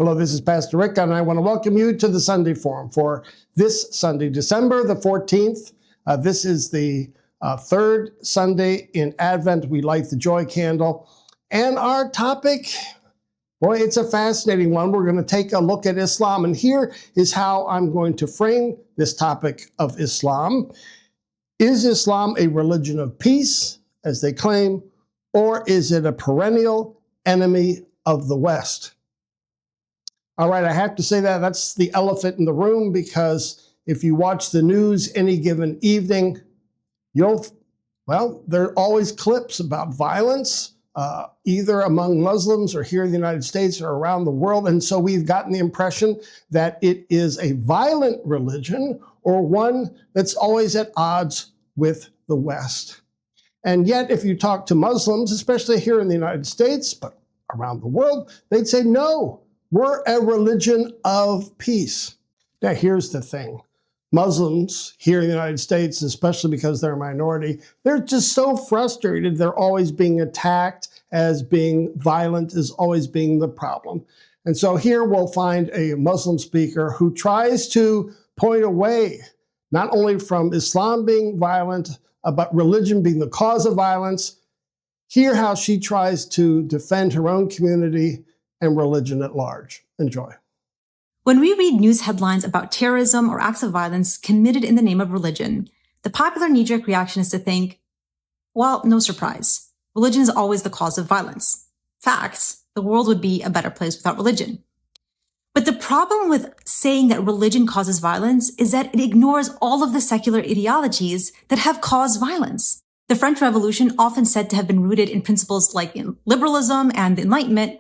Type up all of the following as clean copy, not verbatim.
Hello, this is Pastor Rick, and I want to welcome you to the Sunday Forum for this Sunday, December the 14th. This is the third Sunday in Advent. We light the joy candle. And our topic, boy, it's a fascinating one. We're going to take a look at Islam, and here is how I'm going to frame this topic of Islam. Is Islam a religion of peace, as they claim, or is it a perennial enemy of the West? All right, I have to say that's the elephant in the room, because if you watch the news any given evening, there are always clips about violence, either among Muslims or here in the United States or around the world. And so we've gotten the impression that it is a violent religion or one that's always at odds with the West. And yet, if you talk to Muslims, especially here in the United States, but around the world, they'd say, no, we're a religion of peace. Now, here's the thing. Muslims here in the United States, especially because they're a minority, they're just so frustrated. They're always being attacked as being violent, as always being the problem. And so here we'll find a Muslim speaker who tries to point away not only from Islam being violent, but religion being the cause of violence. Hear how she tries to defend her own community and religion at large. Enjoy. When we read news headlines about terrorism or acts of violence committed in the name of religion, the popular knee-jerk reaction is to think, well, no surprise. Religion is always the cause of violence. Fact, the world would be a better place without religion. But the problem with saying that religion causes violence is that it ignores all of the secular ideologies that have caused violence. The French Revolution, often said to have been rooted in principles like liberalism and the Enlightenment,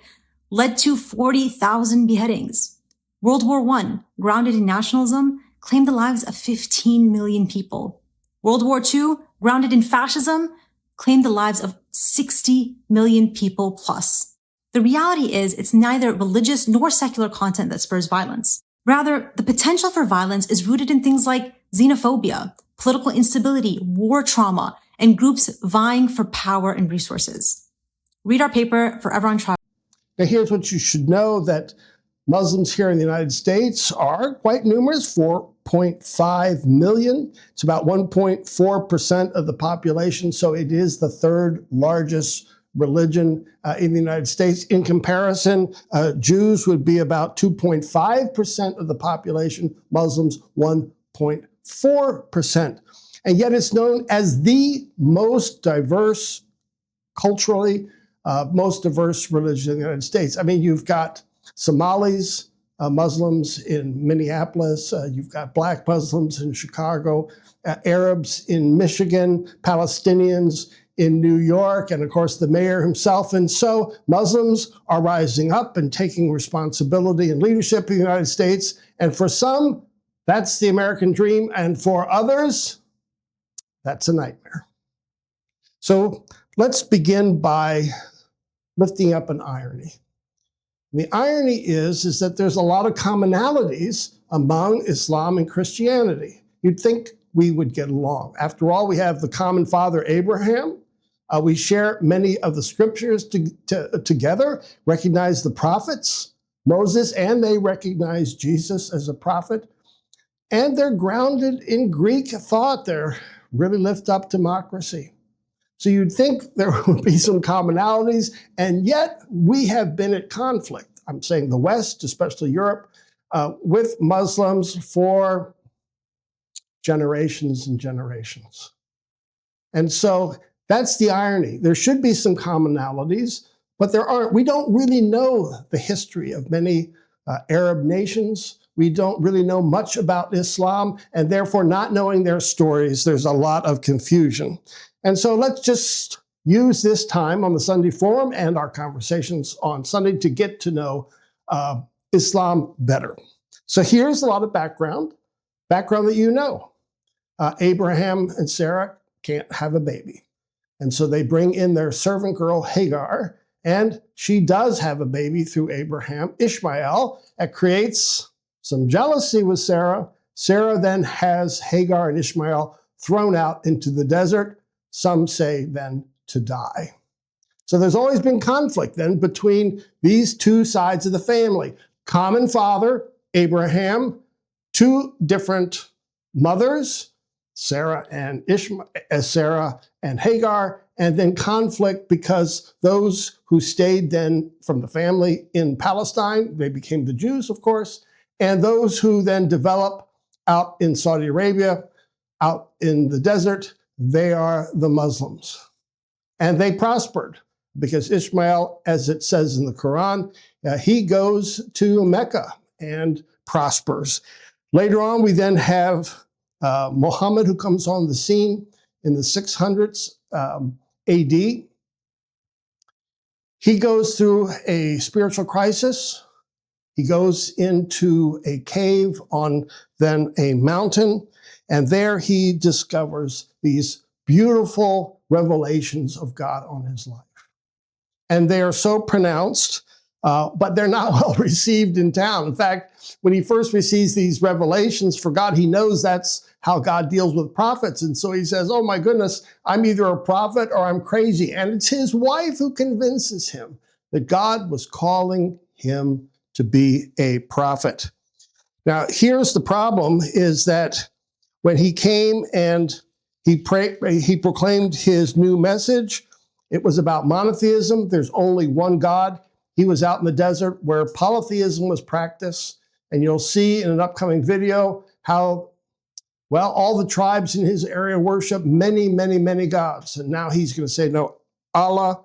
led to 40,000 beheadings. World War I, grounded in nationalism, claimed the lives of 15 million people. World War II, grounded in fascism, claimed the lives of 60 million people plus. The reality is it's neither religious nor secular content that spurs violence. Rather, the potential for violence is rooted in things like xenophobia, political instability, war trauma, and groups vying for power and resources. Read our paper, Forever on Trial. Now, here's what you should know, that Muslims here in the United States are quite numerous, 4.5 million. It's about 1.4% of the population, so it is the third largest religion in the United States. In comparison, Jews would be about 2.5% of the population, Muslims 1.4%. And yet it's known as the most diverse, culturally, most diverse religion in the United States. I mean, you've got Somalis, Muslims in Minneapolis, you've got Black Muslims in Chicago, Arabs in Michigan, Palestinians in New York, and of course the mayor himself. And so Muslims are rising up and taking responsibility and leadership in the United States. And for some, that's the American dream. And for others, that's a nightmare. So let's begin by lifting up an irony. And the irony is that there's a lot of commonalities among Islam and Christianity. You'd think we would get along. After all, we have the common father, Abraham. We share many of the scriptures together, recognize the prophets, Moses, and they recognize Jesus as a prophet. And they're grounded in Greek thought. They're really lift up democracy. So you'd think there would be some commonalities, and yet we have been at conflict. I'm saying the West, especially Europe, with Muslims for generations and generations. And so that's the irony. There should be some commonalities, but there aren't. We don't really know the history of many Arab nations. We don't really know much about Islam, and therefore not knowing their stories, there's a lot of confusion. And so let's just use this time on the Sunday Forum and our conversations on Sunday to get to know Islam better. So here's a lot of background that you know. Abraham and Sarah can't have a baby. And so they bring in their servant girl, Hagar, and she does have a baby through Abraham, Ishmael. It creates some jealousy with Sarah. Sarah then has Hagar and Ishmael thrown out into the desert. Some say then to die. So there's always been conflict then between these two sides of the family. common father, Abraham, two different mothers, Sarah and Hagar, and then conflict because those who stayed then from the family in Palestine, they became the Jews, of course, and those who then develop out in Saudi Arabia, out in the desert, they are the Muslims. And they prospered because Ishmael, as it says in the Quran, he goes to Mecca and prospers. Later on, we then have Muhammad, who comes on the scene in the 600s AD. He goes through a spiritual crisis. He goes into a cave on then a mountain, and there he discovers these beautiful revelations of God on his life. And they are so pronounced, but they're not well received in town. In fact, when he first receives these revelations for God, he knows that's how God deals with prophets. And so he says, oh my goodness, I'm either a prophet or I'm crazy. And it's his wife who convinces him that God was calling him to be a prophet. Now, here's the problem, is that when he came and he proclaimed his new message, it was about monotheism. There's only one God. He was out in the desert where polytheism was practiced. And you'll see in an upcoming video how, well, all the tribes in his area worship many, many, many gods. And now he's going to say, no, Allah,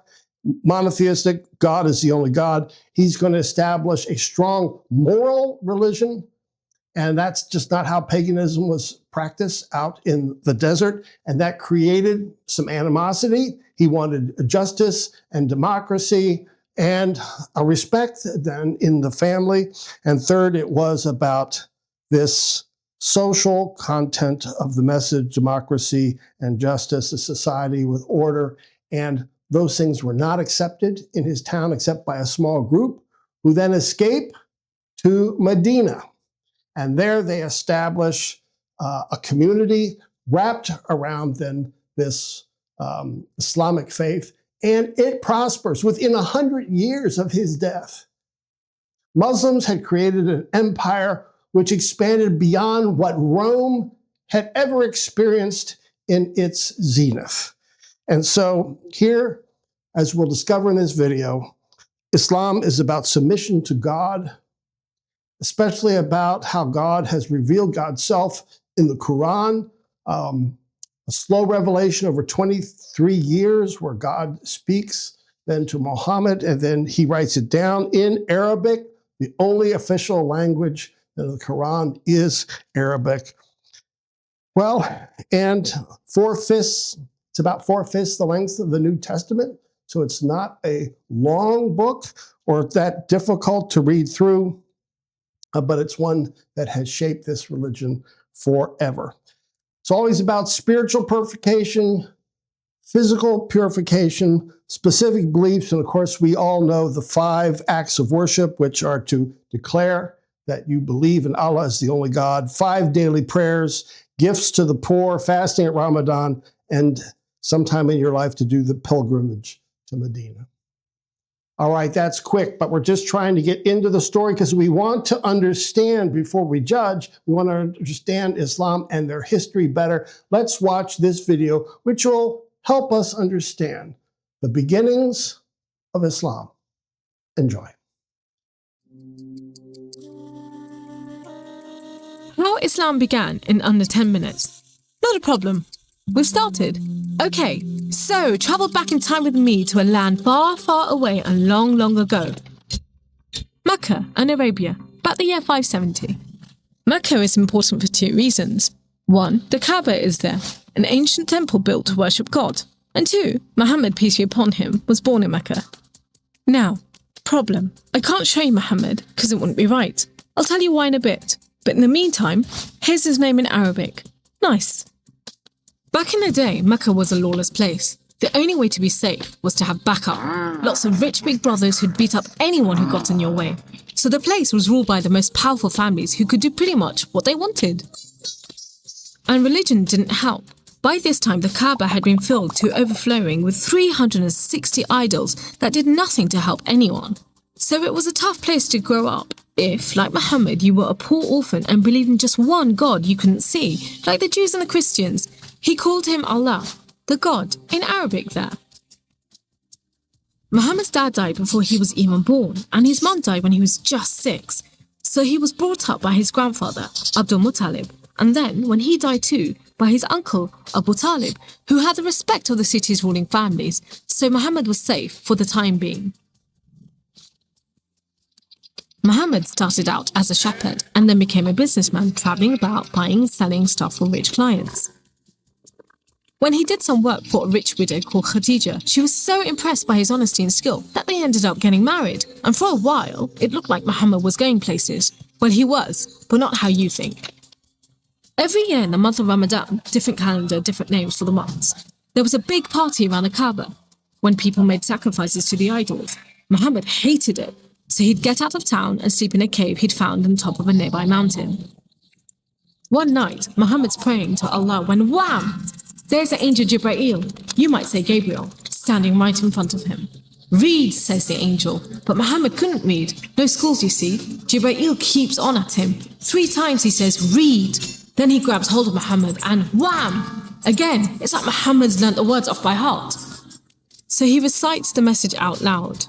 monotheistic, God is the only God. He's going to establish a strong moral religion. And that's just not how paganism was practiced out in the desert. And that created some animosity. He wanted justice and democracy and a respect then in the family. And third, it was about this social content of the message, democracy and justice, a society with order. And those things were not accepted in his town except by a small group who then escape to Medina. And there they establish a community wrapped around then this Islamic faith, and it prospers. Within 100 years of his death, Muslims had created an empire which expanded beyond what Rome had ever experienced in its zenith. And so here, as we'll discover in this video, Islam is about submission to God, especially about how God has revealed God's self in the Quran, a slow revelation over 23 years where God speaks then to Muhammad, and then he writes it down in Arabic. The only official language in the Quran is Arabic. Well, and it's about 4/5 the length of the New Testament, so it's not a long book or that difficult to read through, but it's one that has shaped this religion forever. It's always about spiritual purification, physical purification, specific beliefs, and of course, we all know the 5 acts of worship, which are to declare that you believe in Allah as the only God, 5 daily prayers, gifts to the poor, fasting at Ramadan, and sometime in your life to do the pilgrimage to Medina. All right, that's quick, but we're just trying to get into the story because we want to understand before we judge. We want to understand Islam and their history better. Let's watch this video, which will help us understand the beginnings of Islam. Enjoy. How Islam began in under 10 minutes. Not a problem. We've started. Okay, so travel back in time with me to a land far, far away and long, long ago. Mecca and Arabia, about the year 570. Mecca is important for 2 reasons. 1, the Kaaba is there, an ancient temple built to worship God. And 2, Muhammad, peace be upon him, was born in Mecca. Now, problem. I can't show you Muhammad because it wouldn't be right. I'll tell you why in a bit. But in the meantime, here's his name in Arabic. Nice. Back in the day, Mecca was a lawless place. The only way to be safe was to have backup. Lots of rich big brothers who'd beat up anyone who got in your way. So the place was ruled by the most powerful families who could do pretty much what they wanted. And religion didn't help. By this time, the Kaaba had been filled to overflowing with 360 idols that did nothing to help anyone. So it was a tough place to grow up. If, like Muhammad, you were a poor orphan and believed in just one God you couldn't see, like the Jews and the Christians, he called him Allah, the God, in Arabic there. Muhammad's dad died before he was even born, and his mum died when he was just 6. So he was brought up by his grandfather, Abdul Muttalib, and then, when he died too, by his uncle, Abu Talib, who had the respect of the city's ruling families, so Muhammad was safe for the time being. Muhammad started out as a shepherd and then became a businessman, traveling about buying and selling stuff for rich clients. When he did some work for a rich widow called Khadija, she was so impressed by his honesty and skill that they ended up getting married. And for a while, it looked like Muhammad was going places. Well, he was, but not how you think. Every year in the month of Ramadan, different calendar, different names for the months, there was a big party around the Kaaba when people made sacrifices to the idols. Muhammad hated it, so he'd get out of town and sleep in a cave he'd found on top of a nearby mountain. One night, Muhammad's praying to Allah when wham! There's the angel Jibreel, you might say Gabriel, standing right in front of him. Read, says the angel, but Muhammad couldn't read. No schools, you see. Jibreel keeps on at him. 3 times he says, read. Then he grabs hold of Muhammad and wham! Again, it's like Muhammad's learnt the words off by heart. So he recites the message out loud.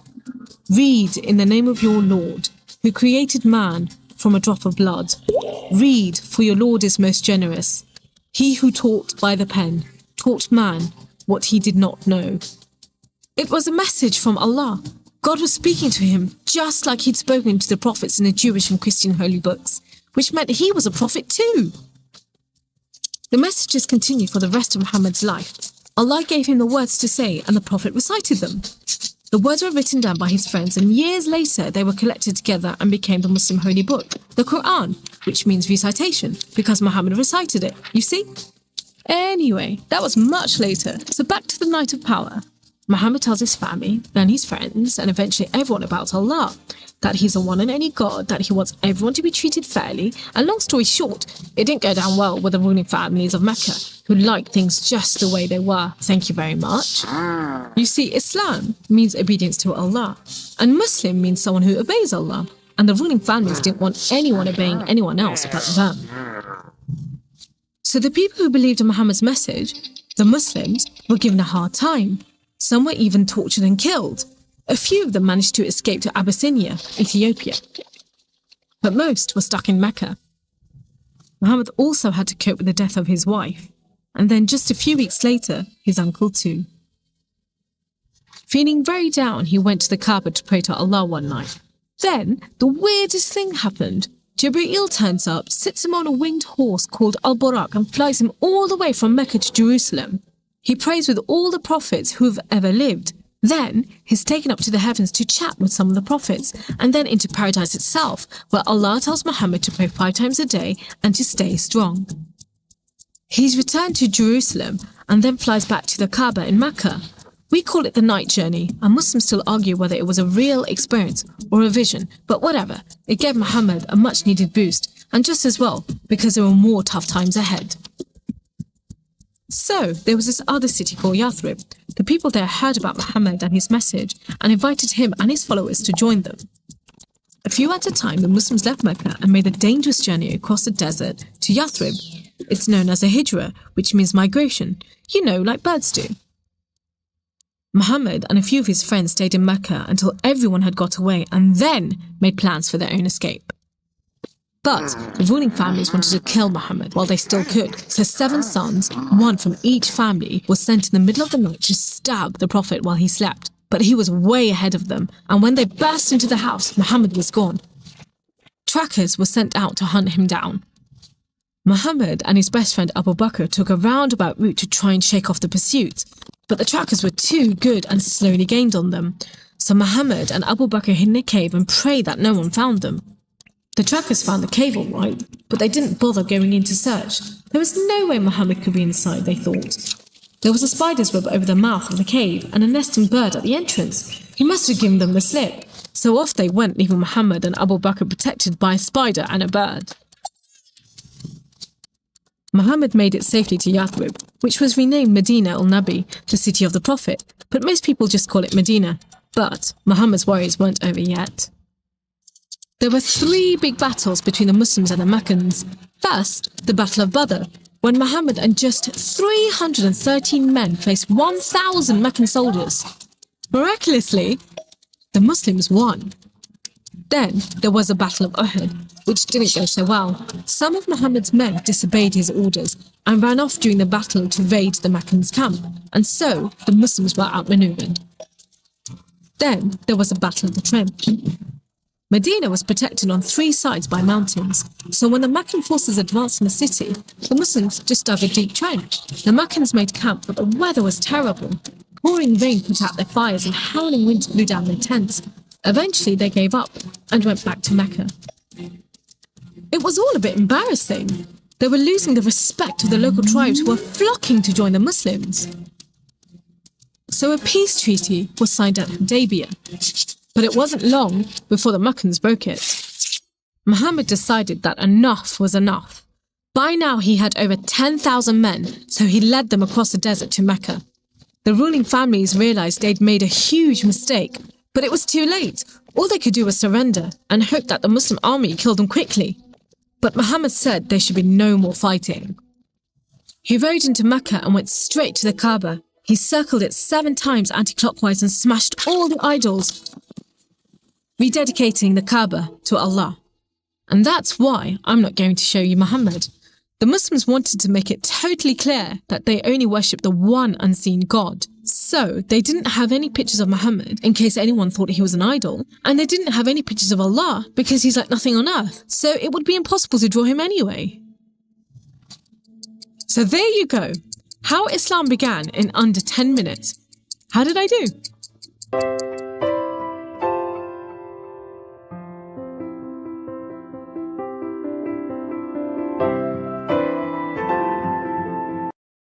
Read in the name of your Lord, who created man from a drop of blood. Read, for your Lord is most generous. He who taught by the pen, taught man what he did not know. It was a message from Allah. God was speaking to him just like he'd spoken to the prophets in the Jewish and Christian holy books, which meant he was a prophet too. The messages continued for the rest of Muhammad's life. Allah gave him the words to say and the prophet recited them. The words were written down by his friends, and years later they were collected together and became the Muslim holy book, the Quran, which means recitation, because Muhammad recited it, you see? Anyway, that was much later, so back to the night of power. Muhammad tells his family, then his friends, and eventually everyone about Allah, that he's the one and only God, that he wants everyone to be treated fairly, and long story short, it didn't go down well with the ruling families of Mecca, who liked things just the way they were, thank you very much. You see, Islam means obedience to Allah, and Muslim means someone who obeys Allah, and the ruling families didn't want anyone obeying anyone else but them. So the people who believed in Muhammad's message, the Muslims, were given a hard time. Some were even tortured and killed. A few of them managed to escape to Abyssinia, Ethiopia. But most were stuck in Mecca. Muhammad also had to cope with the death of his wife, and then just a few weeks later, his uncle too. Feeling very down, he went to the Kaaba to pray to Allah one night. Then, the weirdest thing happened. Jibreel turns up, sits him on a winged horse called Al-Buraq and flies him all the way from Mecca to Jerusalem. He prays with all the prophets who've ever lived. Then, he's taken up to the heavens to chat with some of the prophets, and then into paradise itself, where Allah tells Muhammad to pray 5 times a day and to stay strong. He's returned to Jerusalem and then flies back to the Kaaba in Mecca. We call it the night journey, and Muslims still argue whether it was a real experience or a vision, but whatever, it gave Muhammad a much-needed boost, and just as well, because there were more tough times ahead. So, there was this other city called Yathrib. The people there heard about Muhammad and his message, and invited him and his followers to join them. A few at a time, the Muslims left Mecca and made a dangerous journey across the desert to Yathrib. It's known as a hijra, which means migration, you know, like birds do. Muhammad and a few of his friends stayed in Mecca until everyone had got away and then made plans for their own escape. But the ruling families wanted to kill Muhammad while they still could, so 7 sons, one from each family, were sent in the middle of the night to stab the Prophet while he slept. But he was way ahead of them, and when they burst into the house, Muhammad was gone. Trackers were sent out to hunt him down. Muhammad and his best friend Abu Bakr took a roundabout route to try and shake off the pursuit, but the trackers were too good and slowly gained on them. So Muhammad and Abu Bakr hid in a cave and prayed that no one found them. The trackers found the cave all right, but they didn't bother going in to search. There was no way Muhammad could be inside, they thought. There was a spider's web over the mouth of the cave and a nesting bird at the entrance. He must have given them the slip. So off they went, leaving Muhammad and Abu Bakr protected by a spider and a bird. Muhammad made it safely to Yathrib, which was renamed Medina al-Nabi, the city of the Prophet, but most people just call it Medina. But Muhammad's worries weren't over yet. There were 3 big battles between the Muslims and the Meccans. First, the Battle of Badr, when Muhammad and just 313 men faced 1,000 Meccan soldiers. Miraculously, the Muslims won. Then there was the Battle of Uhud, which didn't go so well. Some of Muhammad's men disobeyed his orders and ran off during the battle to raid the Meccans' camp, and so the Muslims were outmaneuvered. Then there was the Battle of the Trench. Medina was protected on 3 sides by mountains, so when the Meccan forces advanced in the city, the Muslims just dug a deep trench. The Meccans made camp, but the weather was terrible. Pouring rain put out their fires and howling winds blew down their tents. Eventually they gave up and went back to Mecca. It was all a bit embarrassing. They were losing the respect of the local tribes who were flocking to join the Muslims. So a peace treaty was signed at Hudaybiyah. But it wasn't long before the Meccans broke it. Muhammad decided that enough was enough. By now he had over 10,000 men, so he led them across the desert to Mecca. The ruling families realized they'd made a huge mistake, but it was too late. All they could do was surrender and hope that the Muslim army killed them quickly. But Muhammad said there should be no more fighting. He rode into Mecca and went straight to the Kaaba. He circled it 7 times anti-clockwise and smashed all the idols, rededicating the Kaaba to Allah. And that's why I'm not going to show you Muhammad. The Muslims wanted to make it totally clear that they only worship the one unseen God. So they didn't have any pictures of Muhammad in case anyone thought he was an idol, and they didn't have any pictures of Allah because he's like nothing on earth, so it would be impossible to draw him anyway. So there you go. How Islam began in under 10 minutes. How did I do?